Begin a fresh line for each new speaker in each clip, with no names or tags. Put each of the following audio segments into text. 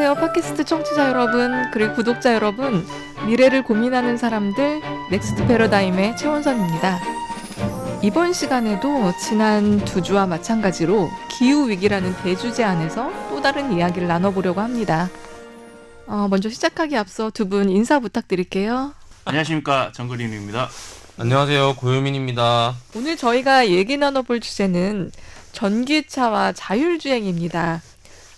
안녕하세요. 팟캐스트 청취자 여러분, 그리고 구독자 여러분. 미래를 고민하는 사람들, 넥스트 패러다임의 최원선입니다. 이번 시간에도 지난 두 주와 마찬가지로 기후위기라는 대주제 안에서 또 다른 이야기를 나눠보려고 합니다. 먼저 시작하기 앞서 두 분 인사 부탁드릴게요.
안녕하십니까, 정글림입니다.
안녕하세요, 고유민입니다.
오늘 저희가 얘기 나눠볼 주제는 전기차와 자율주행입니다.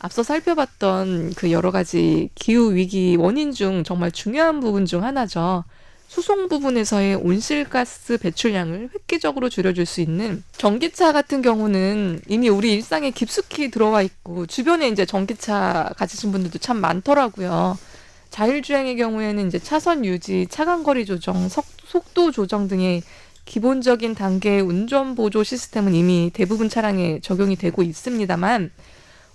앞서 살펴봤던 그 여러 가지 기후위기 원인 중 정말 중요한 부분 중 하나죠. 수송 부분에서의 온실가스 배출량을 획기적으로 줄여줄 수 있는 전기차 같은 경우는 이미 우리 일상에 깊숙이 들어와 있고 주변에 이제 전기차 가지신 분들도 참 많더라고요. 자율주행의 경우에는 이제 차선 유지, 차간거리 조정, 속도 조정 등의 기본적인 단계의 운전 보조 시스템은 이미 대부분 차량에 적용이 되고 있습니다만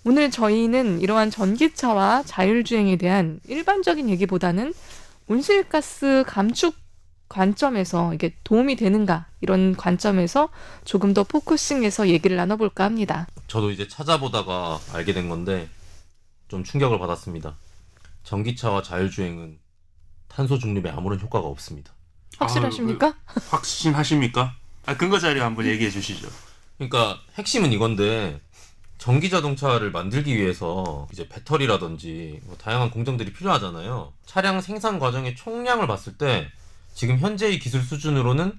오늘 저희는 이러한 전기차와 자율주행에 대한 일반적인 얘기보다는 온실가스 감축 관점에서 이게 도움이 되는가 이런 관점에서 조금 더 포커싱해서 얘기를 나눠볼까 합니다.
저도 이제 찾아보다가 알게 된 건데 좀 충격을 받았습니다. 전기차와 자율주행은 탄소 중립에 아무런 효과가 없습니다.
확실하십니까?
확신하십니까? 근거 자료 한번 얘기해 주시죠.
그러니까 핵심은 이건데 전기 자동차를 만들기 위해서 이제 배터리라든지 뭐 다양한 공정들이 필요하잖아요. 차량 생산 과정의 총량을 봤을 때 지금 현재의 기술 수준으로는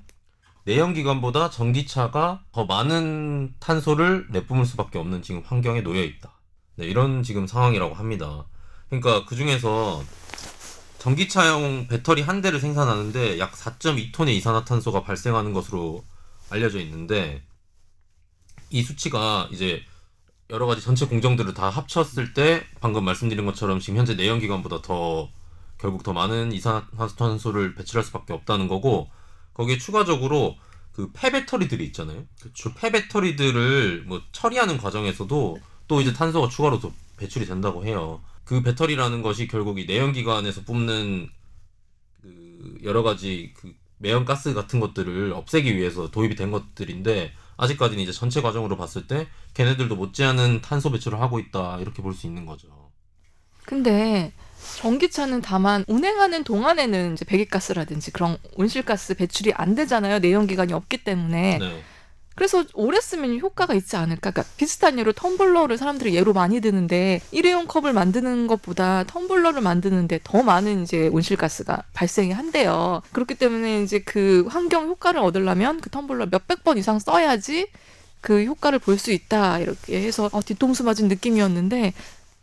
내연기관보다 전기차가 더 많은 탄소를 내뿜을 수밖에 없는 지금 환경에 놓여 있다. 네, 이런 지금 상황이라고 합니다. 그러니까 그 중에서 전기차용 배터리 한 대를 생산하는데 약 4.2톤의 이산화탄소가 발생하는 것으로 알려져 있는데 이 수치가 이제 여러 가지 전체 공정들을 다 합쳤을 때 방금 말씀드린 것처럼 지금 현재 내연기관보다 결국 더 많은 이산화탄소를 배출할 수밖에 없다는 거고, 거기에 추가적으로 그 폐배터리들이 있잖아요. 그 폐배터리들을 뭐 처리하는 과정에서도 또 이제 탄소가 추가로 더 배출이 된다고 해요. 그 배터리라는 것이 결국 이 내연기관에서 뿜는 그 여러 가지 그 매연가스 같은 것들을 없애기 위해서 도입이 된 것들인데 아직까지는 이제 전체 과정으로 봤을 때 걔네들도 못지않은 탄소 배출을 하고 있다 이렇게 볼 수 있는 거죠. 근데
전기차는 다만 운행하는 동안에는 이제 배기가스라든지 그런 온실가스 배출이 안 되잖아요. 내연기관이 없기 때문에.
네.
그래서 오래 쓰면 효과가 있지 않을까? 그러니까 비슷한 예로 텀블러를 사람들이 예로 많이 드는데 일회용 컵을 만드는 것보다 텀블러를 만드는데 더 많은 이제 온실가스가 발생이 한대요. 그렇기 때문에 이제 그 환경 효과를 얻으려면 그 텀블러 몇백 번 이상 써야지 그 효과를 볼 수 있다. 이렇게 해서 뒤통수 맞은 느낌이었는데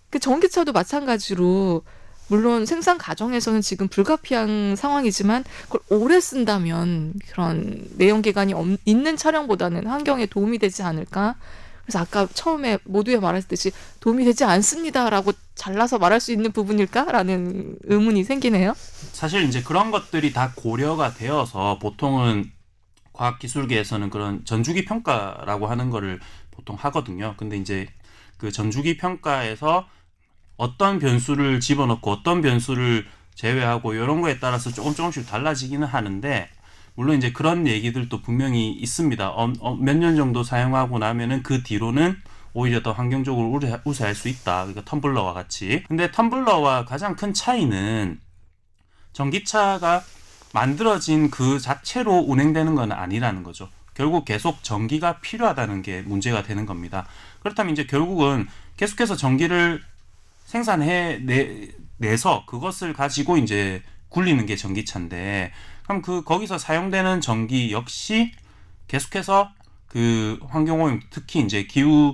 그 전기차도 마찬가지로 물론 생산 과정에서는 지금 불가피한 상황이지만 그걸 오래 쓴다면 그런 내연기관이 있는 차량보다는 환경에 도움이 되지 않을까? 그래서 아까 처음에 모두에 말했듯이 도움이 되지 않습니다라고 잘라서 말할 수 있는 부분일까라는 의문이 생기네요.
사실 이제 그런 것들이 다 고려가 되어서 보통은 과학기술계에서는 그런 전주기 평가라고 하는 거를 보통 하거든요. 근데 이제 그 전주기 평가에서 어떤 변수를 집어넣고 어떤 변수를 제외하고 이런 거에 따라서 조금씩 달라지기는 하는데, 물론 이제 그런 얘기들도 분명히 있습니다. 몇 년 정도 사용하고 나면은 그 뒤로는 오히려 더 환경적으로 우세할 수 있다. 그러니까 텀블러와 같이. 근데 텀블러와 가장 큰 차이는 전기차가 만들어진 그 자체로 운행되는 건 아니라는 거죠. 결국 계속 전기가 필요하다는 게 문제가 되는 겁니다. 그렇다면 이제 결국은 계속해서 전기를 생산해내서 그것을 가지고 이제 굴리는 게 전기차인데, 그럼 거기서 사용되는 전기 역시 계속해서 그 환경오염, 특히 이제 기후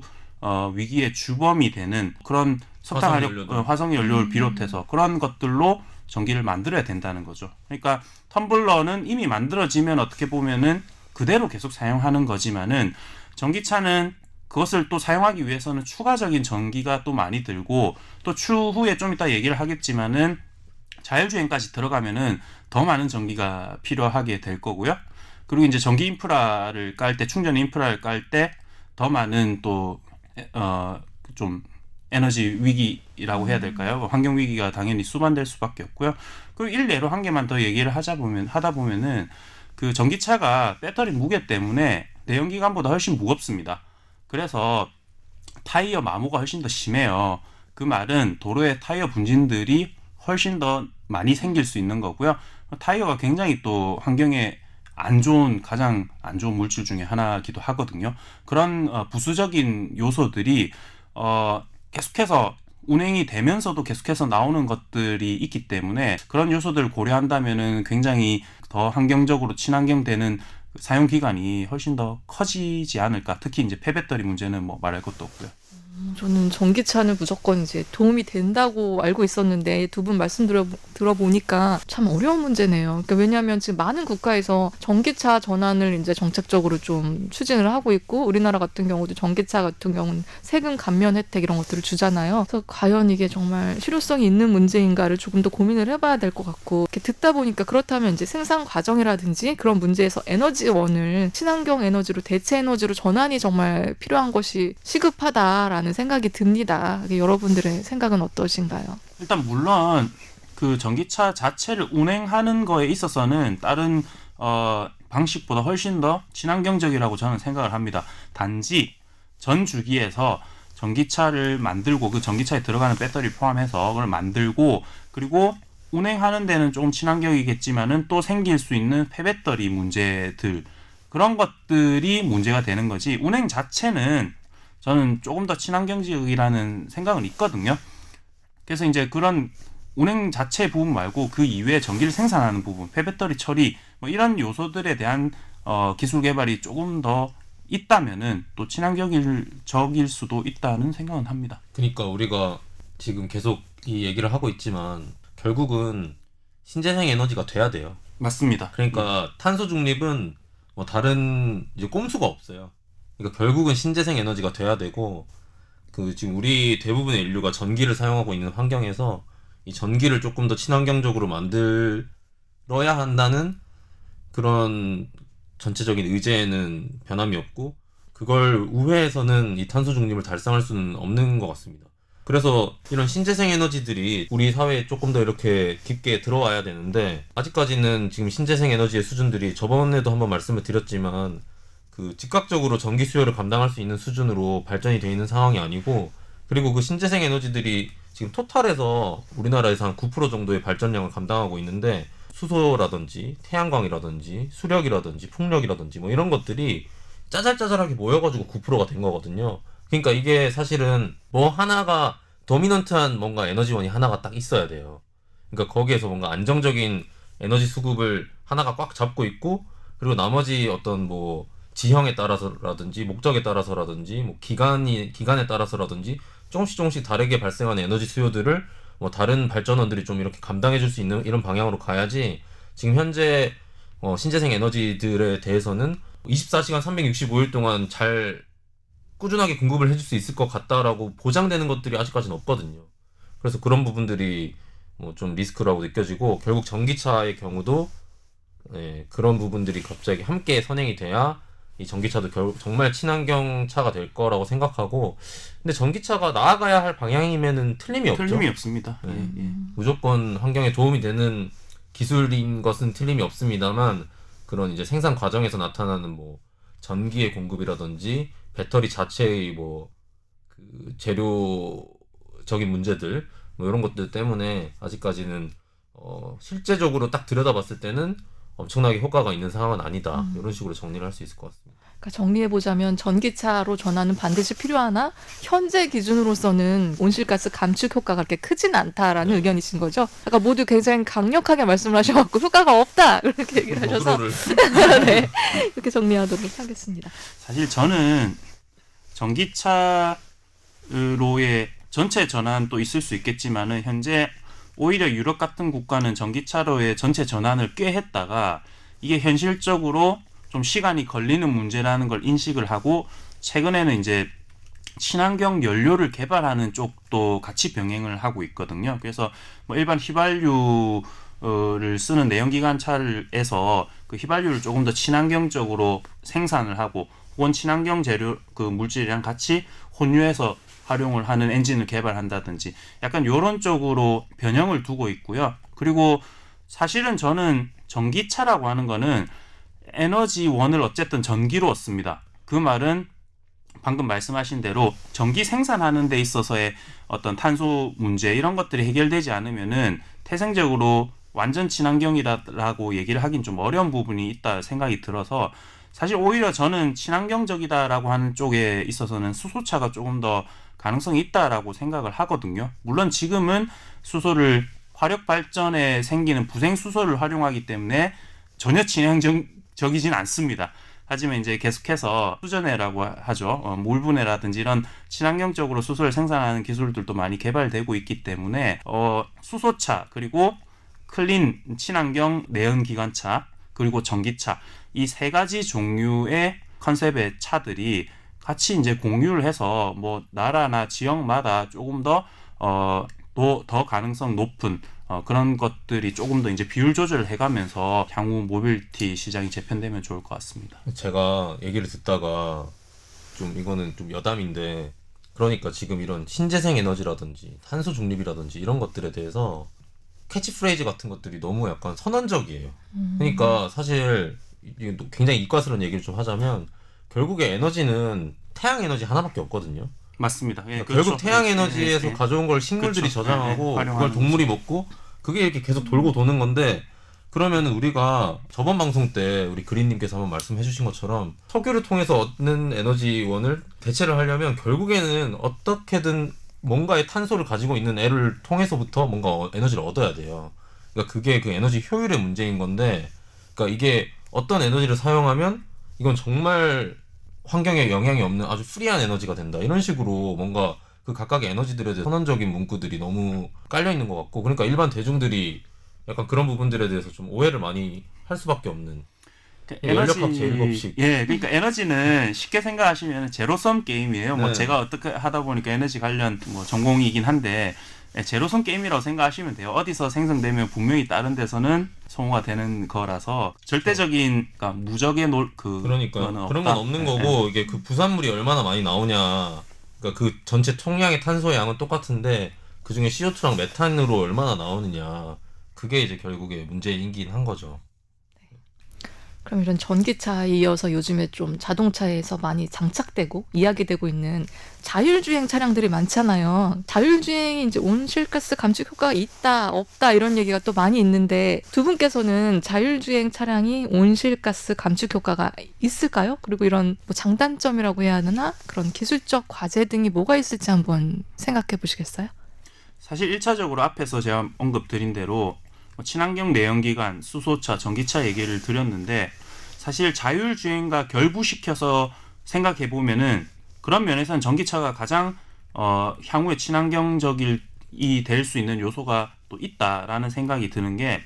위기의 주범이 되는 그런 화석연료를 비롯해서 그런 것들로 전기를 만들어야 된다는 거죠. 그러니까 텀블러는 이미 만들어지면 어떻게 보면은 그대로 계속 사용하는 거지만은 전기차는 그것을 또 사용하기 위해서는 추가적인 전기가 또 많이 들고, 또 추후에 좀 이따 얘기를 하겠지만은 자율주행까지 들어가면은 더 많은 전기가 필요하게 될 거고요. 그리고 이제 전기 인프라를 깔 때, 충전 인프라를 깔 때 더 많은 또 좀 에너지 위기라고 해야 될까요? 환경 위기가 당연히 수반될 수밖에 없고요. 그리고 일례로 한 개만 더 얘기를 하다 보면은 그 전기차가 배터리 무게 때문에 내연기관보다 훨씬 무겁습니다. 그래서 타이어 마모가 훨씬 더 심해요. 그 말은 도로에 타이어 분진들이 훨씬 더 많이 생길 수 있는 거고요. 타이어가 굉장히 또 환경에 가장 안 좋은 물질 중에 하나이기도 하거든요. 그런 부수적인 요소들이 계속해서 운행이 되면서도 계속해서 나오는 것들이 있기 때문에 그런 요소들을 고려한다면은 굉장히 더 환경적으로 친환경 되는 사용 기간이 훨씬 더 커지지 않을까. 특히 이제 폐배터리 문제는 뭐 말할 것도 없고요.
저는 전기차는 무조건 이제 도움이 된다고 알고 있었는데 두 분 말씀 들어보니까 참 어려운 문제네요. 그러니까 왜냐하면 지금 많은 국가에서 전기차 전환을 이제 정책적으로 좀 추진을 하고 있고 우리나라 같은 경우도 전기차 같은 경우는 세금 감면 혜택 이런 것들을 주잖아요. 그래서 과연 이게 정말 실효성이 있는 문제인가를 조금 더 고민을 해봐야 될 것 같고 이렇게 듣다 보니까 그렇다면 이제 생산 과정이라든지 그런 문제에서 에너지원을 친환경 에너지로 대체 에너지로 전환이 정말 필요한 것이 시급하다라는 생각이 듭니다. 여러분들의 생각은 어떠신가요?
일단 물론 그 전기차 자체를 운행하는 거에 있어서는 다른 방식보다 훨씬 더 친환경적이라고 저는 생각을 합니다. 단지 전 주기에서 전기차를 만들고 그 전기차에 들어가는 배터리 포함해서 그걸 만들고 그리고 운행하는 데는 조금 친환경이겠지만은 또 생길 수 있는 폐배터리 문제들 그런 것들이 문제가 되는 거지 운행 자체는 저는 조금 더 친환경적이라는 생각은 있거든요. 그래서 이제 그런 운행 자체 부분 말고 그 이외에 전기를 생산하는 부분, 폐배터리 처리 뭐 이런 요소들에 대한 기술 개발이 조금 더 있다면은 또 친환경적일 수도 있다는 생각은 합니다.
그러니까 우리가 지금 계속 이 얘기를 하고 있지만 결국은 신재생 에너지가 돼야 돼요.
맞습니다.
그러니까 탄소 중립은 뭐 다른 이제 꼼수가 없어요. 그러니까 결국은 신재생 에너지가 돼야 되고 그 지금 우리 대부분의 인류가 전기를 사용하고 있는 환경에서 이 전기를 조금 더 친환경적으로 만들어야 한다는 그런 전체적인 의제에는 변함이 없고 그걸 우회해서는 이 탄소 중립을 달성할 수는 없는 것 같습니다. 그래서 이런 신재생 에너지들이 우리 사회에 조금 더 이렇게 깊게 들어와야 되는데 아직까지는 지금 신재생 에너지의 수준들이 저번에도 한번 말씀을 드렸지만 그 즉각적으로 전기 수요를 감당할 수 있는 수준으로 발전이 되어 있는 상황이 아니고 그리고 그 신재생 에너지들이 지금 토탈에서 우리나라에서 한 9% 정도의 발전량을 감당하고 있는데 수소라든지 태양광이라든지 수력이라든지 풍력이라든지 뭐 이런 것들이 짜잘짜잘하게 모여가지고 9%가 된 거거든요. 그러니까 이게 사실은 뭐 하나가 도미넌트한 뭔가 에너지원이 하나가 딱 있어야 돼요. 그러니까 거기에서 뭔가 안정적인 에너지 수급을 하나가 꽉 잡고 있고 그리고 나머지 어떤 뭐 지형에 따라서라든지 목적에 따라서라든지 뭐 기간에 따라서라든지 조금씩 다르게 발생하는 에너지 수요들을 뭐 다른 발전원들이 좀 이렇게 감당해 줄 수 있는 이런 방향으로 가야지 지금 현재 신재생 에너지들에 대해서는 24시간 365일 동안 잘 꾸준하게 공급을 해줄 수 있을 것 같다라고 보장되는 것들이 아직까지는 없거든요. 그래서 그런 부분들이 뭐 좀 리스크라고 느껴지고 결국 전기차의 경우도 그런 부분들이 갑자기 함께 선행이 돼야 이 전기차도 정말 친환경 차가 될 거라고 생각하고 근데 전기차가 나아가야 할 방향이면은 틀림이 없죠.
틀림이 없습니다.
네.
예.
무조건 환경에 도움이 되는 기술인 것은 틀림이 없습니다만 그런 이제 생산 과정에서 나타나는 뭐 전기의 공급이라든지 배터리 자체의 뭐 그 재료적인 문제들 뭐 이런 것들 때문에 아직까지는 실제적으로 딱 들여다봤을 때는 엄청나게 효과가 있는 상황은 아니다. 이런 식으로 정리를 할 수 있을 것 같습니다.
그러니까 정리해보자면 전기차로 전환은 반드시 필요하나 현재 기준으로서는 온실가스 감축 효과가 그렇게 크진 않다라는 의견이신 거죠? 아까 모두 굉장히 강력하게 말씀을 하셔갖고 효과가 없다 그렇게 얘기를 하셔서 네, 이렇게 정리하도록 하겠습니다.
사실 저는 전기차로의 전체 전환도 있을 수 있겠지만은 현재 오히려 유럽 같은 국가는 전기차로의 전체 전환을 꽤 했다가 이게 현실적으로 좀 시간이 걸리는 문제라는 걸 인식을 하고 최근에는 이제 친환경 연료를 개발하는 쪽도 같이 병행을 하고 있거든요. 그래서 뭐 일반 휘발유를 쓰는 내연기관차에서 그 휘발유를 조금 더 친환경적으로 생산을 하고 혹은 친환경 재료 그 물질이랑 같이 혼유해서 활용을 하는 엔진을 개발한다든지 약간 이런 쪽으로 변형을 두고 있고요. 그리고 사실은 저는 전기차라고 하는 거는 에너지원을 어쨌든 전기로 얻습니다. 그 말은 방금 말씀하신 대로 전기 생산하는 데 있어서의 어떤 탄소 문제 이런 것들이 해결되지 않으면은 태생적으로 완전 친환경이라고 얘기를 하긴 좀 어려운 부분이 있다 생각이 들어서 사실 오히려 저는 친환경적이다라고 하는 쪽에 있어서는 수소차가 조금 더 가능성이 있다라고 생각을 하거든요. 물론 지금은 수소를 화력 발전에 생기는 부생 수소를 활용하기 때문에 전혀 친환경적이진 않습니다. 하지만 이제 계속해서 수전해라고 하죠. 물분해라든지 이런 친환경적으로 수소를 생산하는 기술들도 많이 개발되고 있기 때문에 수소차 그리고 클린 친환경 내연기관차 그리고 전기차 이 세 가지 종류의 컨셉의 차들이 같이 이제 공유를 해서 뭐 나라나 지역마다 조금 더 가능성 높은 그런 것들이 조금 더 이제 비율 조절을 해가면서 향후 모빌리티 시장이 재편되면 좋을 것 같습니다.
제가 얘기를 듣다가 좀 이거는 좀 여담인데 그러니까 지금 이런 신재생 에너지라든지 탄소 중립이라든지 이런 것들에 대해서 캐치프레이즈 같은 것들이 너무 약간 선언적이에요. 그러니까 사실 이게 굉장히 이과스러운 얘기를 좀 하자면 결국에 에너지는 태양 에너지 하나밖에 없거든요.
맞습니다. 예,
그러니까
그렇죠.
결국 태양 에너지에서
예, 예.
가져온 걸 식물들이
그렇죠.
저장하고
예, 예.
그걸 동물이 먹고 그게 이렇게 계속 돌고 도는 건데 그러면 우리가 저번 방송 때 우리 그린님께서 한번 말씀해 주신 것처럼 석유를 통해서 얻는 에너지원을 대체를 하려면 결국에는 어떻게든 뭔가의 탄소를 가지고 있는 애를 통해서부터 뭔가 에너지를 얻어야 돼요. 그러니까 그게 그 에너지 효율의 문제인 건데 그러니까 이게 어떤 에너지를 사용하면 이건 정말 환경에 영향이 없는 아주 프리한 에너지가 된다. 이런 식으로 뭔가 그 각각의 에너지들에 대해 선언적인 문구들이 너무 깔려 있는 것 같고 그러니까 일반 대중들이 약간 그런 부분들에 대해서 좀 오해를 많이 할 수밖에 없는 연력학 제1법칙.
예, 그러니까 에너지는 쉽게 생각하시면 제로섬 게임이에요. 뭐
네.
제가 어떻게 하다 보니까 에너지 관련 뭐 전공이긴 한데 제로섬 게임이라고 생각하시면 돼요. 어디서 생성되면 분명히 다른 데서는 소모가 되는 거라서 절대적인 그러니까 무적의
그러니까
그거는
그런
없다.
건 없는
예,
거고 이게 그 부산물이 얼마나 많이 나오냐. 그러니까 그 전체 총량의 탄소의 양은 똑같은데 그 중에 CO2랑 메탄으로 얼마나 나오느냐. 그게 이제 결국에 문제이긴 한 거죠.
그럼 이런 전기차에 이어서 요즘에 좀 자동차에서 많이 장착되고 이야기되고 있는 자율주행 차량들이 많잖아요. 자율주행이 이제 온실가스 감축 효과가 있다, 없다 이런 얘기가 또 많이 있는데 두 분께서는 자율주행 차량이 온실가스 감축 효과가 있을까요? 그리고 이런 뭐 장단점이라고 해야 하나? 그런 기술적 과제 등이 뭐가 있을지 한번 생각해 보시겠어요?
사실 1차적으로 앞에서 제가 언급드린 대로 친환경 내연기관, 수소차, 전기차 얘기를 드렸는데 사실 자율주행과 결부시켜서 생각해 보면은 그런 면에서는 전기차가 가장 향후에 친환경적이 될 수 있는 요소가 또 있다라는 생각이 드는 게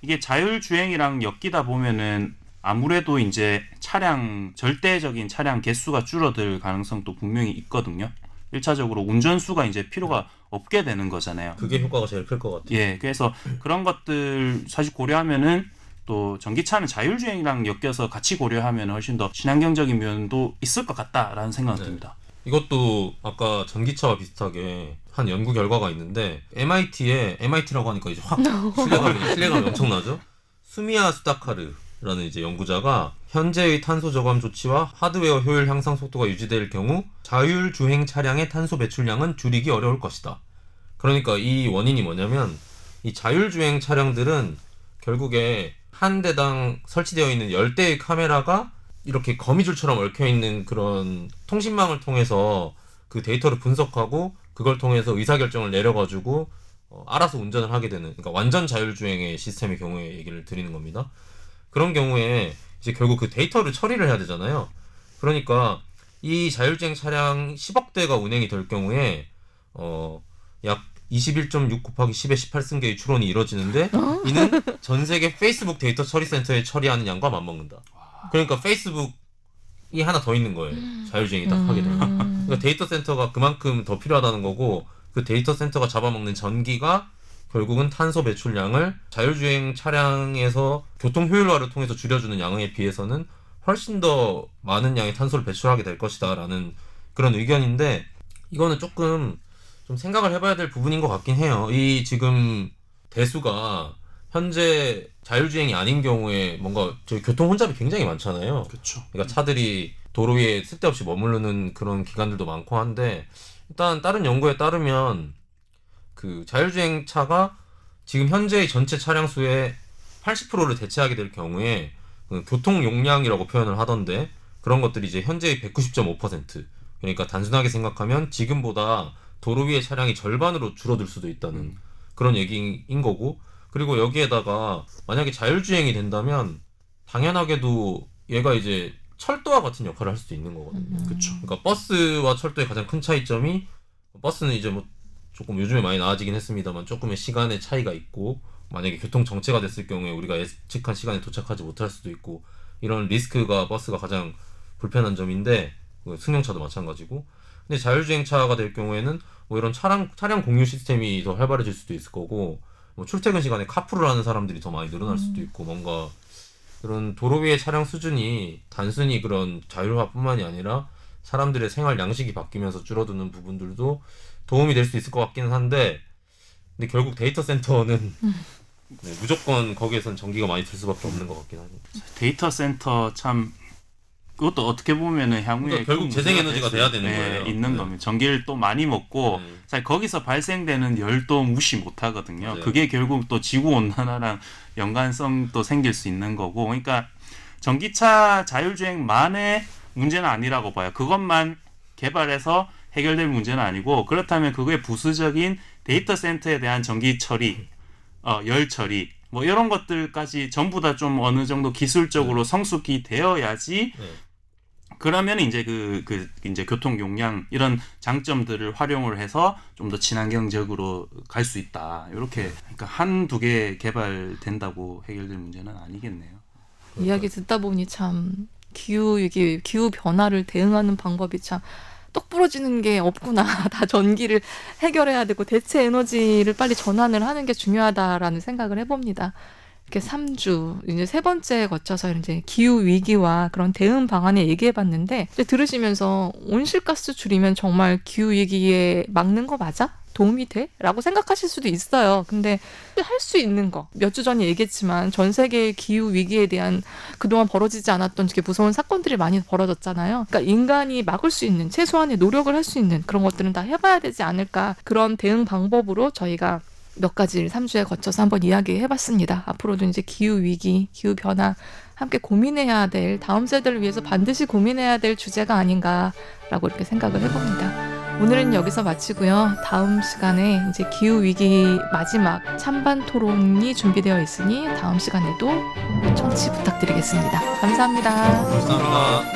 이게 자율주행이랑 엮이다 보면은 아무래도 이제 절대적인 차량 개수가 줄어들 가능성도 분명히 있거든요. 1차적으로 운전수가 이제 필요가 없게 되는 거잖아요.
그게 효과가 제일 클 것 같아요.
예, 그래서 그런 것들 사실 고려하면은 또 전기차는 자율주행이랑 엮여서 같이 고려하면 훨씬 더 친환경적인 면도 있을 것 같다라는 생각이 듭니다.
이것도 아까 전기차와 비슷하게 한 연구 결과가 있는데 MIT라고 하니까 이제 확 신뢰감이 엄청나죠. 수미야 수다카르라는 이제 연구자가 현재의 탄소 저감 조치와 하드웨어 효율 향상 속도가 유지될 경우 자율주행 차량의 탄소 배출량은 줄이기 어려울 것이다. 그러니까 이 원인이 뭐냐면 이 자율주행 차량들은 결국에 한 대당 설치되어 있는 10대의 카메라가 이렇게 거미줄처럼 얽혀있는 그런 통신망을 통해서 그 데이터를 분석하고 그걸 통해서 의사결정을 내려가지고 알아서 운전을 하게 되는 그러니까 완전 자율주행의 시스템의 경우에 얘기를 드리는 겁니다. 그런 경우에 이제 결국 그 데이터를 처리를 해야 되잖아요. 그러니까 이 자율주행 차량 10억 대가 운행이 될 경우에 약 21.6 곱하기 10의 18승계의 추론이 이뤄지는데 이는 전 세계 페이스북 데이터 처리 센터에 처리하는 양과 맞먹는다. 그러니까 페이스북이 하나 더 있는 거예요. 자율주행이 딱 하게 되면. 그러니까 데이터 센터가 그만큼 더 필요하다는 거고 그 데이터 센터가 잡아먹는 전기가 결국은 탄소 배출량을 자율주행 차량에서 교통 효율화를 통해서 줄여주는 양에 비해서는 훨씬 더 많은 양의 탄소를 배출하게 될 것이다 라는 그런 의견인데 이거는 조금 좀 생각을 해봐야 될 부분인 것 같긴 해요. 이 지금 대수가 현재 자율주행이 아닌 경우에 뭔가 저희 교통 혼잡이 굉장히 많잖아요.
그렇죠.
그러니까 차들이 도로 위에 쓸데없이 머무르는 그런 기관들도 많고 한데 일단 다른 연구에 따르면 그 자율주행차가 지금 현재의 전체 차량 수의 80%를 대체하게 될 경우에 그 교통 용량이라고 표현을 하던데 그런 것들이 이제 현재의 190.5% 그러니까 단순하게 생각하면 지금보다 도로 위의 차량이 절반으로 줄어들 수도 있다는 그런 얘기인 거고 그리고 여기에다가 만약에 자율주행이 된다면 당연하게도 얘가 이제 철도와 같은 역할을 할 수도 있는 거거든요.
그렇죠.
그러니까 버스와 철도의 가장 큰 차이점이 버스는 이제 뭐 조금 요즘에 많이 나아지긴 했습니다만 조금의 시간의 차이가 있고 만약에 교통 정체가 됐을 경우에 우리가 예측한 시간에 도착하지 못할 수도 있고 이런 리스크가 버스가 가장 불편한 점인데 승용차도 마찬가지고 근데 자율주행차가 될 경우에는 뭐 이런 차량 공유 시스템이 더 활발해질 수도 있을 거고 뭐 출퇴근 시간에 카풀을 하는 사람들이 더 많이 늘어날 수도 있고 뭔가 그런 도로 위의 차량 수준이 단순히 그런 자율화뿐만이 아니라 사람들의 생활 양식이 바뀌면서 줄어드는 부분들도 도움이 될 수 있을 것 같기는 한데 근데 결국 데이터 센터는 네, 무조건 거기에선 전기가 많이 들 수밖에 없는 것 같긴 하네요.
데이터 센터 참 그것도 어떻게 보면은 향후에
그러니까 결국 재생에너지가 돼야 되는 거예요.
있는
네.
겁니다. 전기를 또 많이 먹고 사실 거기서 발생되는 열도 무시 못 하거든요.
맞아요.
그게 결국 또 지구 온난화랑 연관성도 생길 수 있는 거고, 그러니까 전기차 자율주행만의 문제는 아니라고 봐요. 그것만 개발해서 해결될 문제는 아니고 그렇다면 그거의 부수적인 데이터 센터에 대한 전기 처리, 열 처리. 뭐 이런 것들까지 전부 다 좀 어느 정도 기술적으로 성숙이 되어야지 그러면 이제 이제 교통 용량 이런 장점들을 활용을 해서 좀 더 친환경적으로 갈 수 있다. 이렇게 그러니까 한두 개 개발된다고 해결될 문제는 아니겠네요.
이야기 듣다 보니 참 기후 변화를 대응하는 방법이 참 똑 부러지는 게 없구나. 다 전기를 해결해야 되고 대체 에너지를 빨리 전환을 하는 게 중요하다라는 생각을 해봅니다. 이렇게 3주 이제 세 번째에 거쳐서 이제 기후 위기와 그런 대응 방안을 얘기해봤는데 이제 들으시면서 온실가스 줄이면 정말 기후 위기에 막는 거 맞아? 도움이 돼? 라고 생각하실 수도 있어요. 근데 할 수 있는 거 몇 주 전에 얘기했지만 전 세계의 기후 위기에 대한 그동안 벌어지지 않았던 이렇게 무서운 사건들이 많이 벌어졌잖아요. 그러니까 인간이 막을 수 있는 최소한의 노력을 할 수 있는 그런 것들은 다 해봐야 되지 않을까. 그런 대응 방법으로 저희가 몇 가지를 3주에 거쳐서 한번 이야기해봤습니다. 앞으로도 이제 기후 위기, 기후 변화 함께 고민해야 될 다음 세대를 위해서 반드시 고민해야 될 주제가 아닌가라고 이렇게 생각을 해봅니다. 오늘은 여기서 마치고요. 다음 시간에 이제 기후 위기 마지막 찬반 토론이 준비되어 있으니 다음 시간에도 청취 부탁드리겠습니다. 감사합니다.
감사합니다.